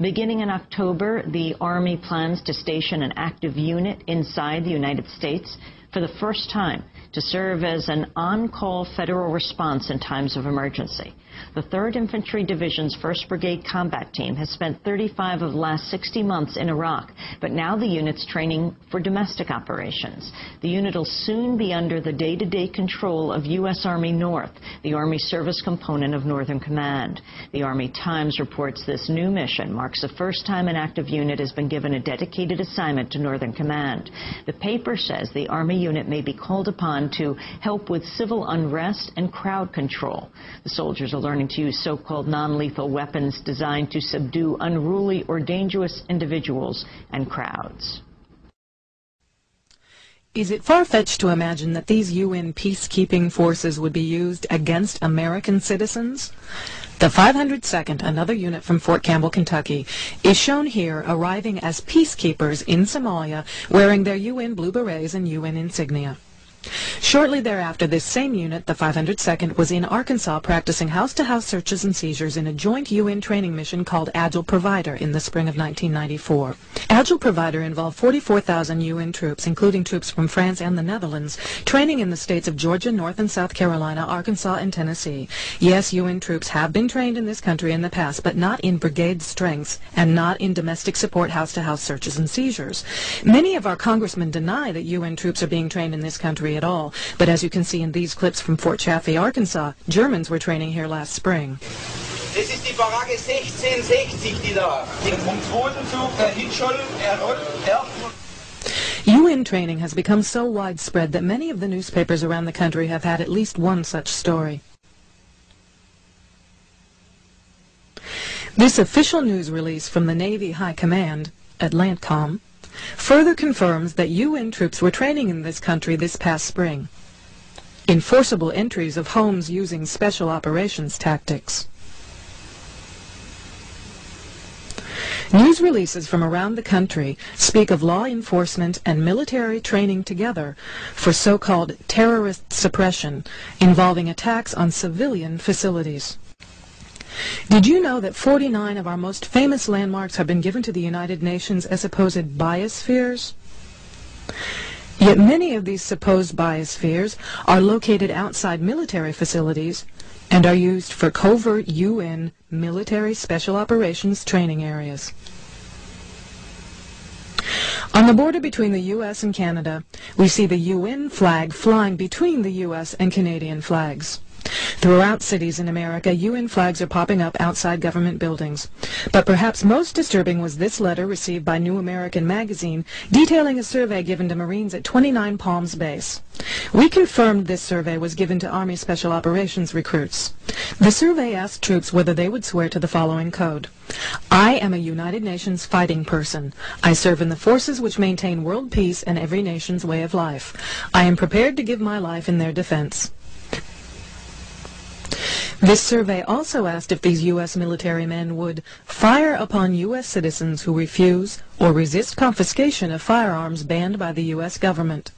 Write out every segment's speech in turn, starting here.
Beginning in October, the Army plans to station an active unit inside the United States for the first time to serve as an on-call federal response in times of emergency. The 3rd Infantry Division's 1st Brigade Combat Team has spent 35 of the last 60 months in Iraq, but now the unit's training for domestic operations. The unit will soon be under the day-to-day control of U.S. Army North, the Army service component of Northern Command. The Army Times reports this new mission marks the first time an active unit has been given a dedicated assignment to Northern Command. The paper says the Army unit may be called upon to help with civil unrest and crowd control. The soldiers are learning to use so-called non-lethal weapons designed to subdue unruly or dangerous individuals and crowds. Is it far-fetched to imagine that these UN peacekeeping forces would be used against American citizens? The 502nd, another unit from Fort Campbell, Kentucky, is shown here arriving as peacekeepers in Somalia, wearing their UN blue berets and UN insignia. Shortly thereafter, this same unit, the 502nd, was in Arkansas practicing house-to-house searches and seizures in a joint UN training mission called Agile Provider in the spring of 1994. Agile Provider involved 44,000 UN troops, including troops from France and the Netherlands, training in the states of Georgia, North and South Carolina, Arkansas, and Tennessee. Yes, UN troops have been trained in this country in the past, but not in brigade strengths and not in domestic support house-to-house searches and seizures. Many of our congressmen deny that UN troops are being trained in this country at all, but as you can see in these clips from Fort Chaffee, Arkansas, Germans were training here last spring. Das ist die Baracke 1660, die da vom zweiten Zug der Hitschollen UN training has become so widespread that many of the newspapers around the country have had at least one such story. This official news release from the Navy High Command, Atlantcom, further confirms that UN troops were training in this country this past spring in forcible entries of homes using special operations tactics. News releases from around the country speak of law enforcement and military training together for so-called terrorist suppression involving attacks on civilian facilities. Did you know that 49 of our most famous landmarks have been given to the United Nations as supposed biospheres? Yet many of these supposed biospheres are located outside military facilities and are used for covert UN military special operations training areas. On the border between the U.S. and Canada, we see the UN flag flying between the U.S. and Canadian flags. Throughout cities in America, UN flags are popping up outside government buildings. But perhaps most disturbing was this letter received by New American Magazine detailing a survey given to Marines at 29 Palms Base. We confirmed this survey was given to Army Special Operations recruits. The survey asked troops whether they would swear to the following code. I am a United Nations fighting person. I serve in the forces which maintain world peace and every nation's way of life. I am prepared to give my life in their defense. This survey also asked if these U.S. military men would fire upon U.S. citizens who refuse or resist confiscation of firearms banned by the U.S. government.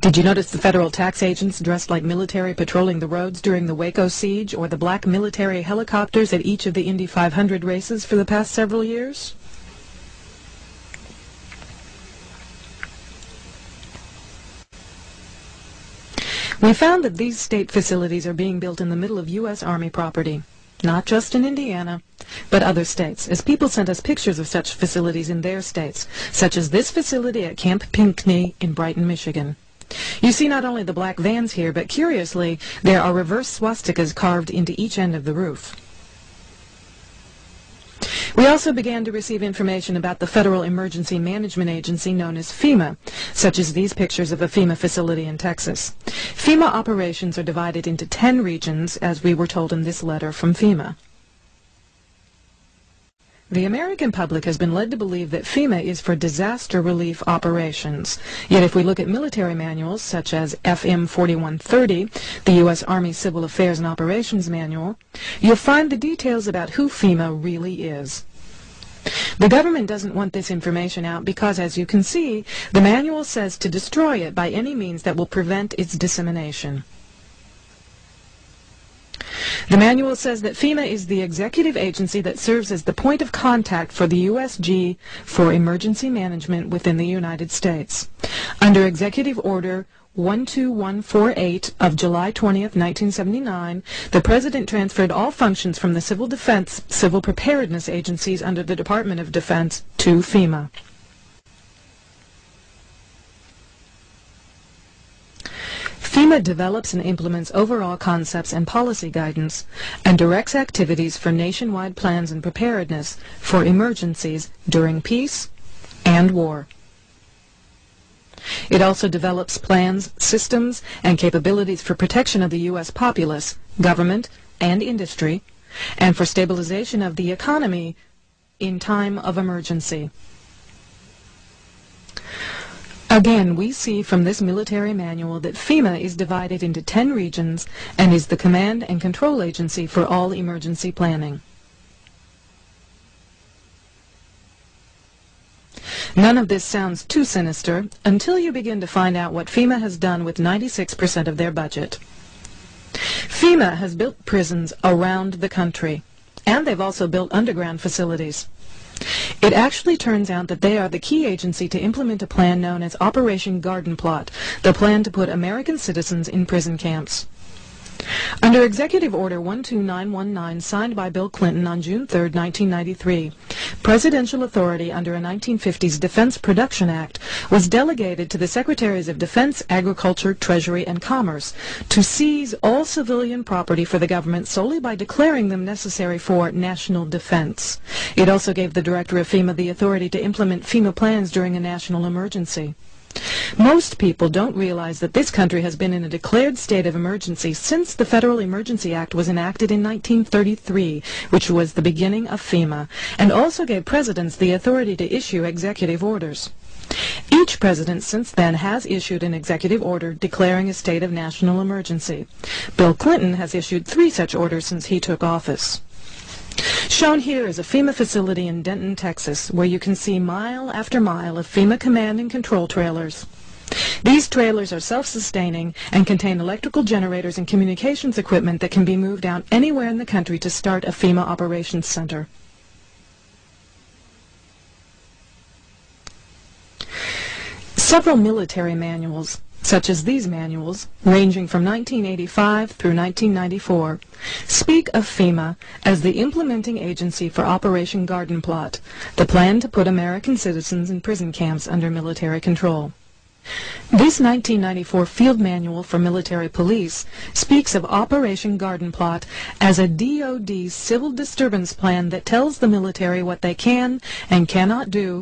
Did you notice the federal tax agents dressed like military patrolling the roads during the Waco siege, or the black military helicopters at each of the Indy 500 races for the past several years? We found that these state facilities are being built in the middle of U.S. Army property, not just in Indiana, but other states, as people sent us pictures of such facilities in their states, such as this facility at Camp Pinckney in Brighton, Michigan. You see not only the black vans here, but curiously, there are reverse swastikas carved into each end of the roof. We also began to receive information about the Federal Emergency Management Agency known as FEMA, such as these pictures of a FEMA facility in Texas. FEMA operations are divided into 10 regions, as we were told in this letter from FEMA. The American public has been led to believe that FEMA is for disaster relief operations. Yet if we look at military manuals such as FM 4130, the U.S. Army Civil Affairs and Operations Manual, you'll find the details about who FEMA really is. The government doesn't want this information out because, as you can see, the manual says to destroy it by any means that will prevent its dissemination. The manual says that FEMA is the executive agency that serves as the point of contact for the USG for emergency management within the United States. Under Executive Order 12148 of July 20th, 1979, the President transferred all functions from the Civil Defense Civil Preparedness agencies under the Department of Defense to FEMA. FEMA develops and implements overall concepts and policy guidance and directs activities for nationwide plans and preparedness for emergencies during peace and war. It also develops plans, systems, and capabilities for protection of the U.S. populace, government, and industry, and for stabilization of the economy in time of emergency. Again, we see from this military manual that FEMA is divided into 10 regions and is the command and control agency for all emergency planning. None of this sounds too sinister until you begin to find out what FEMA has done with 96% of their budget. FEMA has built prisons around the country, and they've also built underground facilities. It actually turns out that they are the key agency to implement a plan known as Operation Garden Plot, the plan to put American citizens in prison camps. Under Executive Order 12919, signed by Bill Clinton on June 3, 1993, presidential authority under a 1950s Defense Production Act was delegated to the Secretaries of Defense, Agriculture, Treasury, and Commerce to seize all civilian property for the government solely by declaring them necessary for national defense. It also gave the Director of FEMA the authority to implement FEMA plans during a national emergency. Most people don't realize that this country has been in a declared state of emergency since the Federal Emergency Act was enacted in 1933, which was the beginning of FEMA, and also gave presidents the authority to issue executive orders. Each president since then has issued an executive order declaring a state of national emergency. Bill Clinton has issued 3 such orders since he took office. Shown here is a FEMA facility in Denton, Texas, where you can see mile after mile of FEMA command and control trailers. These trailers are self-sustaining and contain electrical generators and communications equipment that can be moved out anywhere in the country to start a FEMA operations center. Several military manuals, such as these manuals, ranging from 1985 through 1994, speak of FEMA as the implementing agency for Operation Garden Plot, the plan to put American citizens in prison camps under military control. This 1994 Field Manual for Military Police speaks of Operation Garden Plot as a DoD civil disturbance plan that tells the military what they can and cannot do